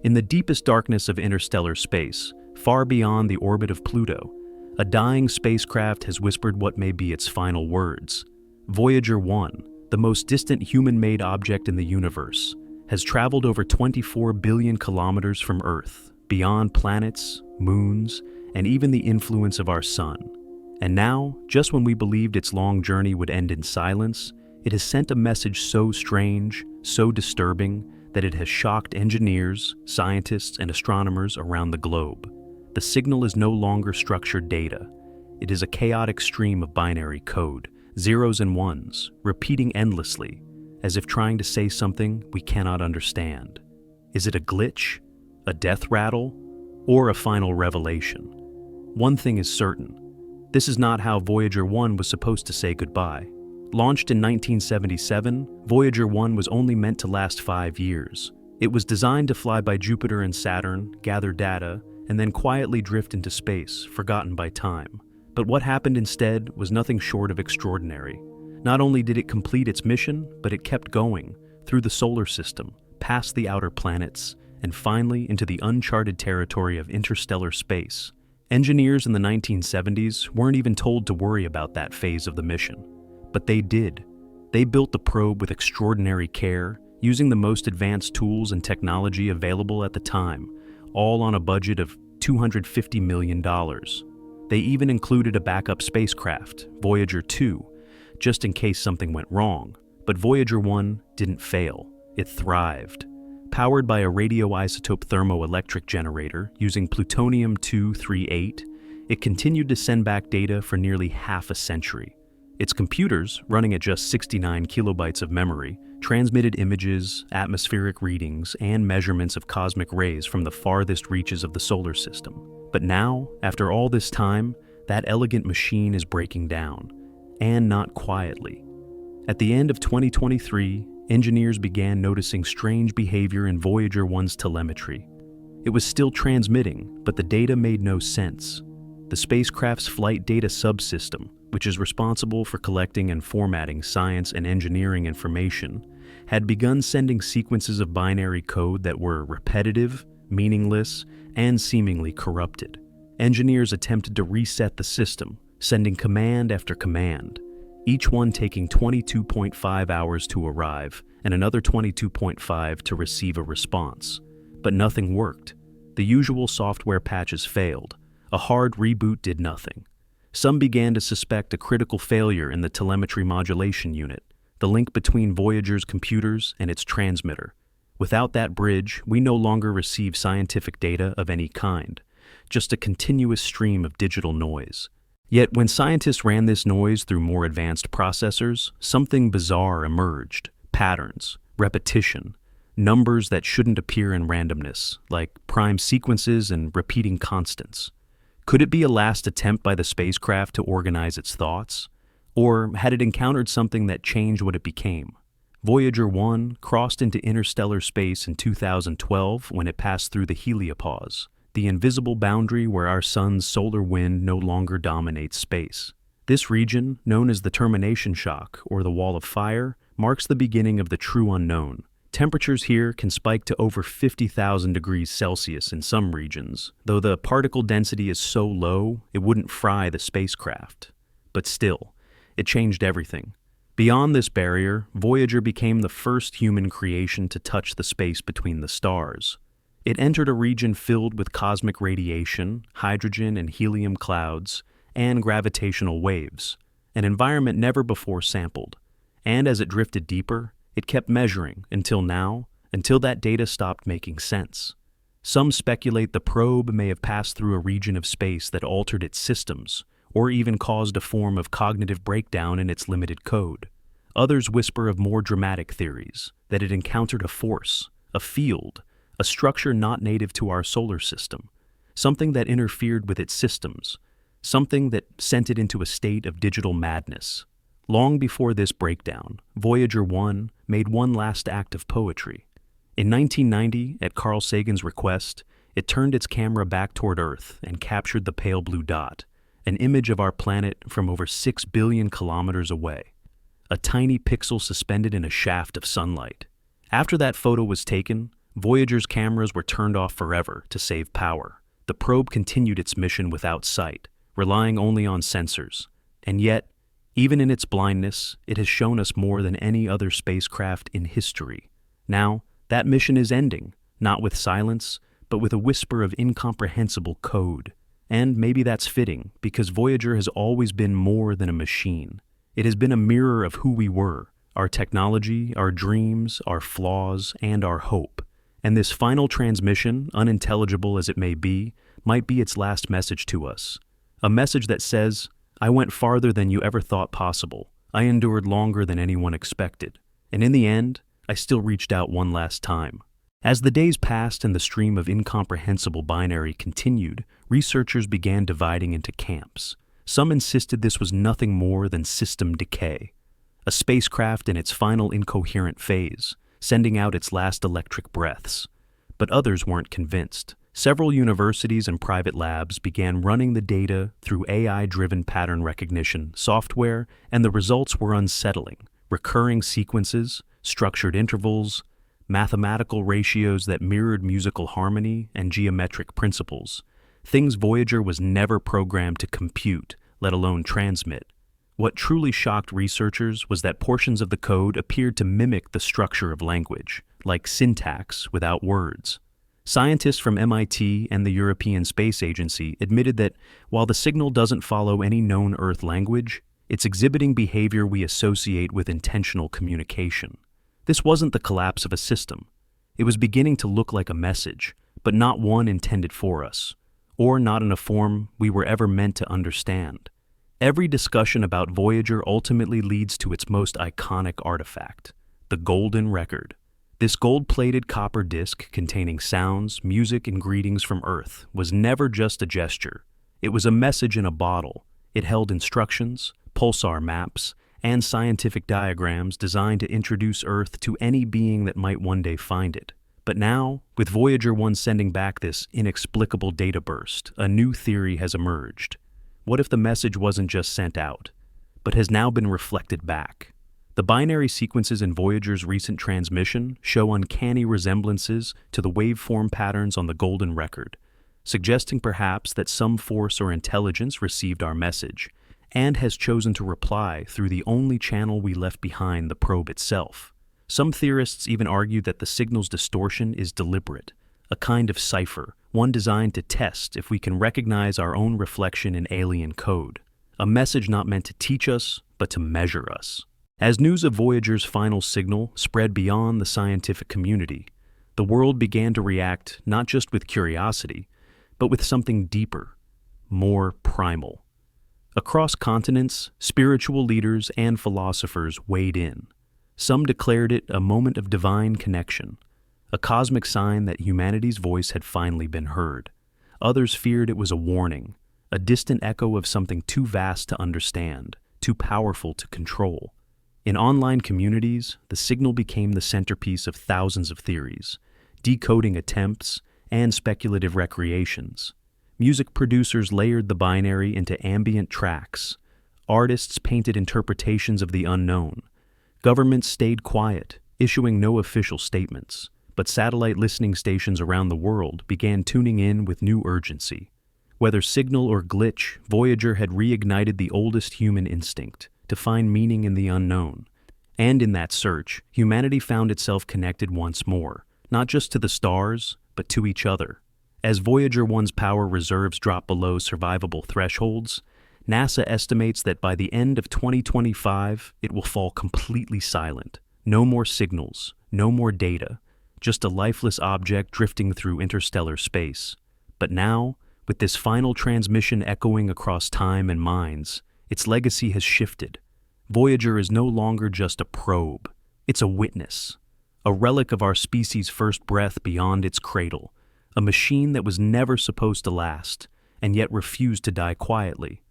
In the deepest darkness of interstellar space, far beyond the orbit of Pluto, a dying spacecraft has whispered what may be its final words. Voyager 1, the most distant human-made object in the universe, has traveled over 24 billion kilometers from Earth, beyond planets, moons, and even the influence of our sun. And now, just when we believed its long journey would end in silence, it has sent a message so strange, so disturbing, that it has shocked engineers, scientists, and astronomers around the globe. The signal is no longer structured data. It is a chaotic stream of binary code, zeros and ones, repeating endlessly, as if trying to say something we cannot understand. Is it a glitch, a death rattle, or a final revelation? One thing is certain. This is not how Voyager 1 was supposed to say goodbye. Launched in 1977, Voyager 1 was only meant to last 5 years. It was designed to fly by Jupiter and Saturn, gather data, and then quietly drift into space, forgotten by time. But what happened instead was nothing short of extraordinary. Not only did it complete its mission, but it kept going, through the solar system, past the outer planets, and finally into the uncharted territory of interstellar space. Engineers in the 1970s weren't even told to worry about that phase of the mission. But they did. They built the probe with extraordinary care, using the most advanced tools and technology available at the time, all on a budget of $250 million. They even included a backup spacecraft, Voyager 2, just in case something went wrong. But Voyager 1 didn't fail. It thrived. Powered by a radioisotope thermoelectric generator using plutonium-238, it continued to send back data for nearly half a century. Its computers, running at just 69 kilobytes of memory, transmitted images, atmospheric readings, and measurements of cosmic rays from the farthest reaches of the solar system. But now, after all this time, that elegant machine is breaking down, and not quietly. At the end of 2023, engineers began noticing strange behavior in Voyager 1's telemetry. It was still transmitting, but the data made no sense. The spacecraft's flight data subsystem, which is responsible for collecting and formatting science and engineering information, had begun sending sequences of binary code that were repetitive, meaningless, and seemingly corrupted. Engineers attempted to reset the system, sending command after command, each one taking 22.5 hours to arrive and another 22.5 to receive a response. But nothing worked. The usual software patches failed. A hard reboot did nothing. Some began to suspect a critical failure in the telemetry modulation unit, the link between Voyager's computers and its transmitter. Without that bridge, we no longer receive scientific data of any kind, just a continuous stream of digital noise. Yet when scientists ran this noise through more advanced processors, something bizarre emerged: patterns, repetition, numbers that shouldn't appear in randomness, like prime sequences and repeating constants. Could it be a last attempt by the spacecraft to organize its thoughts? Or had it encountered something that changed what it became? Voyager 1 crossed into interstellar space in 2012 when it passed through the heliopause, the invisible boundary where our sun's solar wind no longer dominates space. This region, known as the termination shock or the wall of fire, marks the beginning of the true unknown. Temperatures here can spike to over 50,000 degrees Celsius in some regions, though the particle density is so low it wouldn't fry the spacecraft. But still, it changed everything. Beyond this barrier, Voyager became the first human creation to touch the space between the stars. It entered a region filled with cosmic radiation, hydrogen and helium clouds, and gravitational waves, an environment never before sampled. And as it drifted deeper, it kept measuring until that data stopped making sense. Some speculate the probe may have passed through a region of space that altered its systems, or even caused a form of cognitive breakdown in its limited code. Others whisper of more dramatic theories, that it encountered a force, a field, a structure not native to our solar system, something that interfered with its systems, something that sent it into a state of digital madness. Long before this breakdown, Voyager 1 made one last act of poetry. In 1990, at Carl Sagan's request, it turned its camera back toward Earth and captured the pale blue dot, an image of our planet from over 6 billion kilometers away, a tiny pixel suspended in a shaft of sunlight. After that photo was taken, Voyager's cameras were turned off forever to save power. The probe continued its mission without sight, relying only on sensors. And yet, even in its blindness, it has shown us more than any other spacecraft in history. Now, that mission is ending, not with silence, but with a whisper of incomprehensible code. And maybe that's fitting, because Voyager has always been more than a machine. It has been a mirror of who we were, our technology, our dreams, our flaws, and our hope. And this final transmission, unintelligible as it may be, might be its last message to us. A message that says, "I went farther than you ever thought possible. I endured longer than anyone expected. And in the end, I still reached out one last time." As the days passed and the stream of incomprehensible binary continued, researchers began dividing into camps. Some insisted this was nothing more than system decay, a spacecraft in its final incoherent phase, sending out its last electric breaths. But others weren't convinced. Several universities and private labs began running the data through AI-driven pattern recognition software, and the results were unsettling. Recurring sequences, structured intervals, mathematical ratios that mirrored musical harmony and geometric principles, things Voyager was never programmed to compute, let alone transmit. What truly shocked researchers was that portions of the code appeared to mimic the structure of language, like syntax without words. Scientists from MIT and the European Space Agency admitted that while the signal doesn't follow any known Earth language, it's exhibiting behavior we associate with intentional communication. This wasn't the collapse of a system. It was beginning to look like a message, but not one intended for us, or not in a form we were ever meant to understand. Every discussion about Voyager ultimately leads to its most iconic artifact, the Golden Record. This gold-plated copper disc containing sounds, music, and greetings from Earth was never just a gesture. It was a message in a bottle. It held instructions, pulsar maps, and scientific diagrams designed to introduce Earth to any being that might one day find it. But now, with Voyager 1 sending back this inexplicable data burst, a new theory has emerged. What if the message wasn't just sent out, but has now been reflected back? The binary sequences in Voyager's recent transmission show uncanny resemblances to the waveform patterns on the Golden Record, suggesting perhaps that some force or intelligence received our message and has chosen to reply through the only channel we left behind, the probe itself. Some theorists even argue that the signal's distortion is deliberate, a kind of cipher, one designed to test if we can recognize our own reflection in alien code, a message not meant to teach us, but to measure us. As news of Voyager's final signal spread beyond the scientific community, the world began to react not just with curiosity, but with something deeper, more primal. Across continents, spiritual leaders and philosophers weighed in. Some declared it a moment of divine connection, a cosmic sign that humanity's voice had finally been heard. Others feared it was a warning, a distant echo of something too vast to understand, too powerful to control. In online communities, the signal became the centerpiece of thousands of theories, decoding attempts, and speculative recreations. Music producers layered the binary into ambient tracks. Artists painted interpretations of the unknown. Governments stayed quiet, issuing no official statements, but satellite listening stations around the world began tuning in with new urgency. Whether signal or glitch, Voyager had reignited the oldest human instinct, to find meaning in the unknown. And in that search, humanity found itself connected once more, not just to the stars, but to each other. As Voyager 1's power reserves drop below survivable thresholds, NASA estimates that by the end of 2025, it will fall completely silent. No more signals, no more data, just a lifeless object drifting through interstellar space. But now, with this final transmission echoing across time and minds, its legacy has shifted. Voyager is no longer just a probe. It's a witness, a relic of our species' first breath beyond its cradle, a machine that was never supposed to last, and yet refused to die quietly.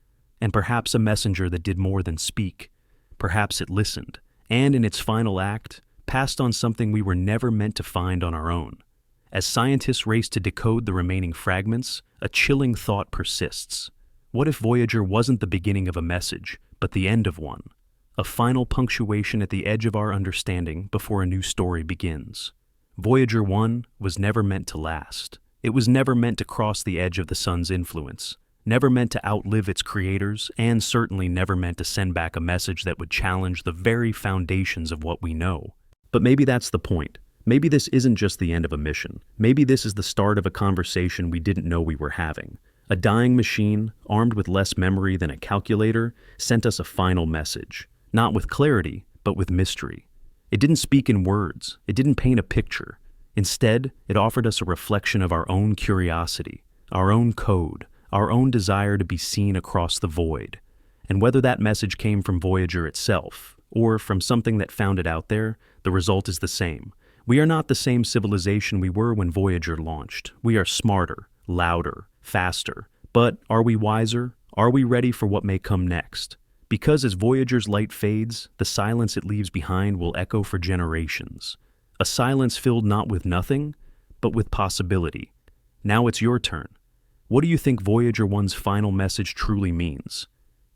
And perhaps a messenger that did more than speak. Perhaps it listened, and in its final act, passed on something we were never meant to find on our own. As scientists race to decode the remaining fragments, a chilling thought persists. What if Voyager wasn't the beginning of a message, but the end of one? A final punctuation at the edge of our understanding before a new story begins. Voyager 1 was never meant to last. It was never meant to cross the edge of the sun's influence, never meant to outlive its creators, and certainly never meant to send back a message that would challenge the very foundations of what we know. But maybe that's the point. Maybe this isn't just the end of a mission. Maybe this is the start of a conversation we didn't know we were having. A dying machine, armed with less memory than a calculator, sent us a final message. Not with clarity, but with mystery. It didn't speak in words. It didn't paint a picture. Instead, it offered us a reflection of our own curiosity, our own code, our own desire to be seen across the void. And whether that message came from Voyager itself, or from something that found it out there, the result is the same. We are not the same civilization we were when Voyager launched. We are smarter, louder, faster. But are we wiser? Are we ready for what may come next? Because as Voyager's light fades, the silence it leaves behind will echo for generations. A silence filled not with nothing, but with possibility. Now it's your turn. What do you think Voyager 1's final message truly means?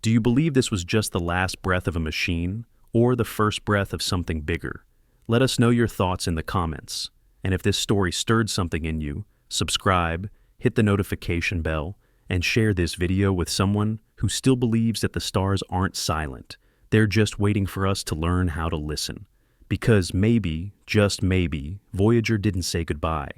Do you believe this was just the last breath of a machine, or the first breath of something bigger? Let us know your thoughts in the comments. And if this story stirred something in you, subscribe, hit the notification bell, and share this video with someone who still believes that the stars aren't silent. They're just waiting for us to learn how to listen. Because maybe, just maybe, Voyager didn't say goodbye.